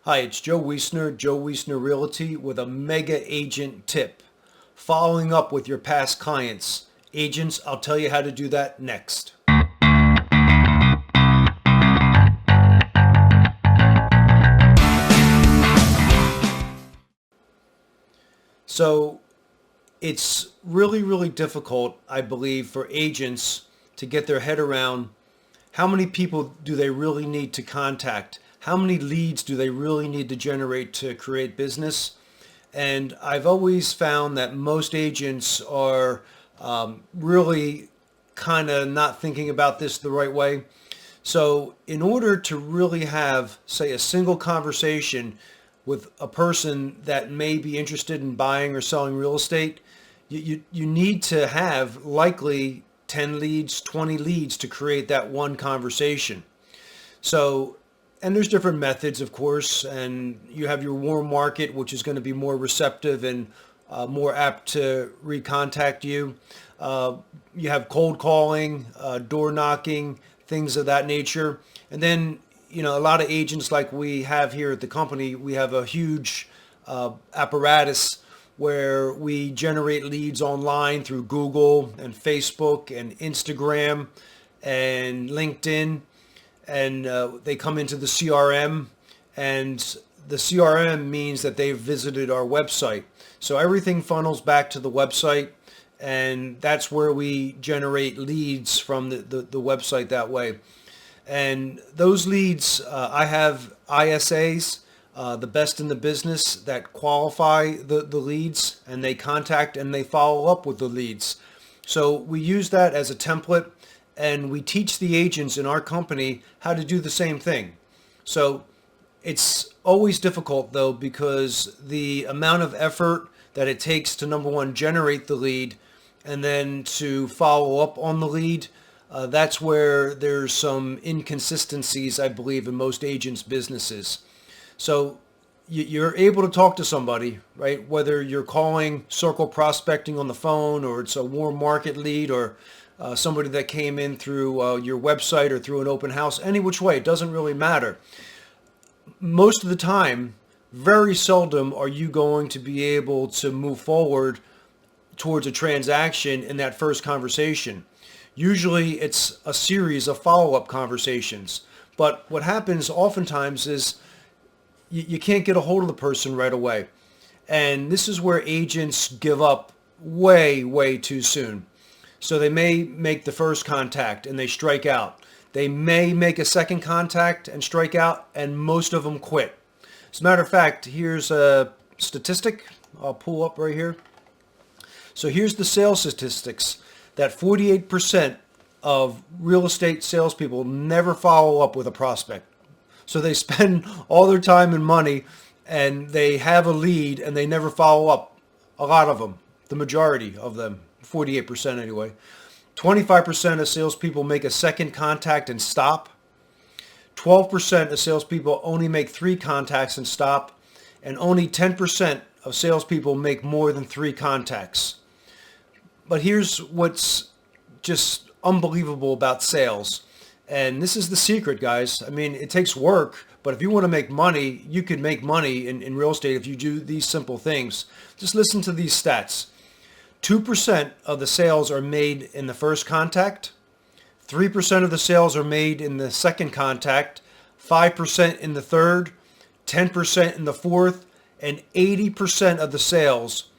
Hi, it's Joe Wiessner Realty with a mega agent tip. Following up with your past clients. Agents, I'll tell you how to do that next. So it's really difficult, I believe, for agents to get their head around how many people do they really need to contact? How many leads do they really need to generate to create business? And I've always found that most agents are really kind of not thinking about this the right way. So in order to really have, say, a single conversation with a person that may be interested in buying or selling real estate, you need to have likely 10 leads, 20 leads to create that one conversation. So, and there's different methods, of course, and you have your warm market, which is going to be more receptive and more apt to recontact you. You have cold calling, door knocking, things of that nature. And then, a lot of agents like we have here at the company, we have a huge apparatus where we generate leads online through Google and Facebook and Instagram and LinkedIn, and they come into the CRM, and the CRM means that they've visited our website. So everything funnels back to the website, and that's where we generate leads from the website that way. And those leads, I have ISAs, the best in the business, that qualify the leads, and they contact and they follow up with the leads. So we use that as a template, and we teach the agents in our company how to do the same thing. So it's always difficult though, because the amount of effort that it takes to, number one, generate the lead, and then to follow up on the lead, that's where there's some inconsistencies, I believe, in most agents' businesses. So you're able to talk to somebody, right? Whether you're calling circle prospecting on the phone, or it's a warm market lead, or somebody that came in through your website or through an open house, any which way, it doesn't really matter. Most of the time, very seldom are you going to be able to move forward towards a transaction in that first conversation. Usually it's a series of follow-up conversations. But what happens oftentimes is you can't get a hold of the person right away. And this is where agents give up way too soon. So they may make the first contact and they strike out. They may make a second contact and strike out, and most of them quit. As a matter of fact, here's a statistic I'll pull up right here. So here's the sales statistics, that 48% of real estate salespeople never follow up with a prospect. So they spend all their time and money, and they have a lead and they never follow up. A lot of them, the majority of them, 48% anyway. 25% of salespeople make a second contact and stop. 12% of salespeople only make 3 contacts and stop. And only 10% of salespeople make more than 3 contacts. But here's what's just unbelievable about sales. And this is the secret, guys. I mean, it takes work, but if you want to make money, you can make money in real estate if you do these simple things. Just listen to these stats. 2% of the sales are made in the first contact. 3% of the sales are made in the second contact. 5% in the third. 10% in the fourth. And 80% of the sales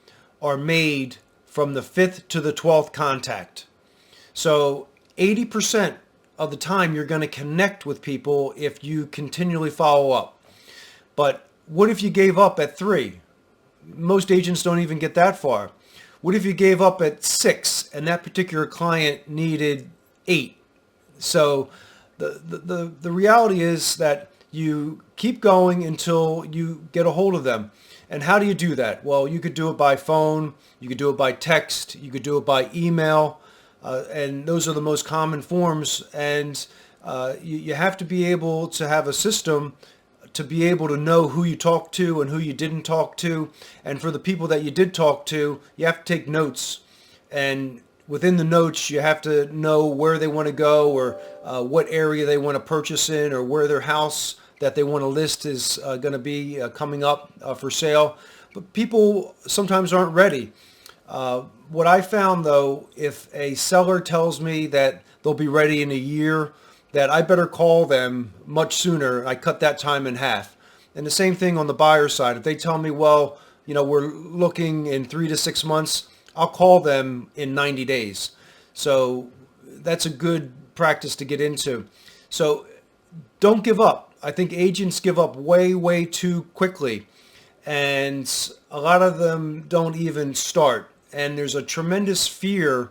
are made from the 5th to the 12th contact. So 80% of the time you're going to connect with people if you continually follow up. But what if you gave up at 3? Most agents don't even get that far. What if you gave up at 6 and that particular client needed 8? So the reality is that you keep going until you get a hold of them. And how do you do that? Well, you could do it by phone, you could do it by text, you could do it by email, and those are the most common forms. And you have to be able to have a system to be able to know who you talked to and who you didn't talk to. And for the people that you did talk to, you have to take notes. And within the notes, you have to know where they want to go, or what area they want to purchase in, or where their house that they want to list is going to be coming up for sale, but people sometimes aren't ready. What I found though, if a seller tells me that they'll be ready in a year, that I better call them much sooner. I cut that time in half. And the same thing on the buyer side. If they tell me, well, we're looking in 3 to 6 months, I'll call them in 90 days. So that's a good practice to get into. So don't give up. I think agents give up way, way too quickly. And a lot of them don't even start. And there's a tremendous fear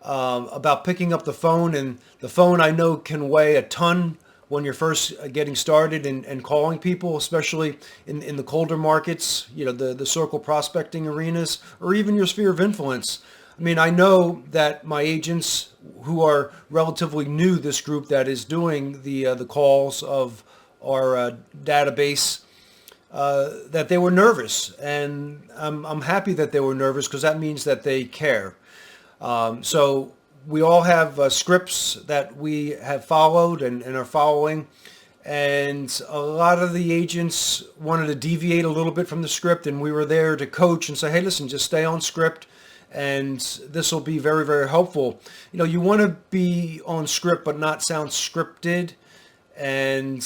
about picking up the phone. And the phone, I know, can weigh a ton when you're first getting started and calling people, especially in the colder markets, the circle prospecting arenas, or even your sphere of influence. I mean, I know that my agents who are relatively new, this group that is doing the calls of our database, that they were nervous, and I'm happy that they were nervous because that means that they care. So we all have scripts that we have followed and are following, and a lot of the agents wanted to deviate a little bit from the script, and we were there to coach and say, hey, listen, just stay on script, and this will be very, very helpful. You want to be on script but not sound scripted, and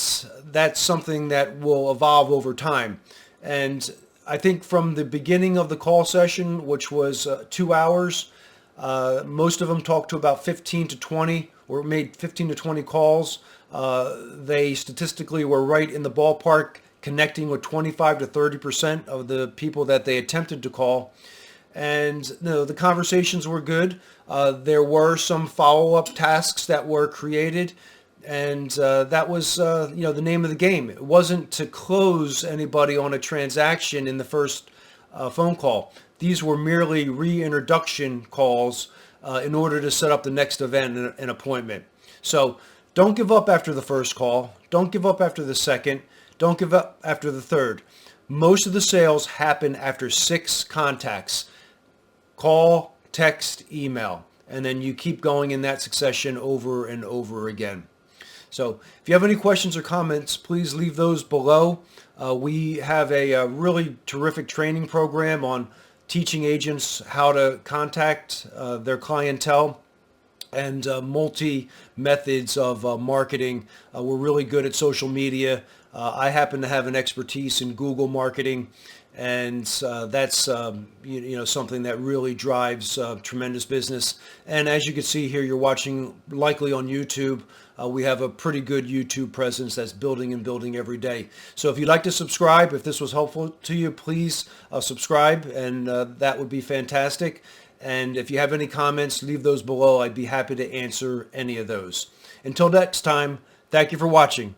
that's something that will evolve over time. And I think from the beginning of the call session, which was 2 hours, most of them talked to about 15 to 20 or made 15 to 20 calls. They statistically were right in the ballpark, connecting with 25 to 30% of the people that they attempted to call. And the conversations were good. There were some follow-up tasks that were created. And that was, the name of the game. It wasn't to close anybody on a transaction in the first phone call. These were merely reintroduction calls in order to set up the next event and appointment. So don't give up after the first call. Don't give up after the second. Don't give up after the third. Most of the sales happen after 6 contacts. Call, text, email. And then you keep going in that succession over and over again. So if you have any questions or comments, please leave those below. We have a really terrific training program on teaching agents how to contact their clientele and multi methods of marketing. We're really good at social media. I happen to have an expertise in Google marketing, and that's something that really drives tremendous business. And as you can see here, you're watching likely on YouTube. We have a pretty good YouTube presence that's building and building every day. So if you'd like to subscribe, if this was helpful to you, please subscribe, and that would be fantastic. And if you have any comments, leave those below. I'd be happy to answer any of those. Until next time, thank you for watching.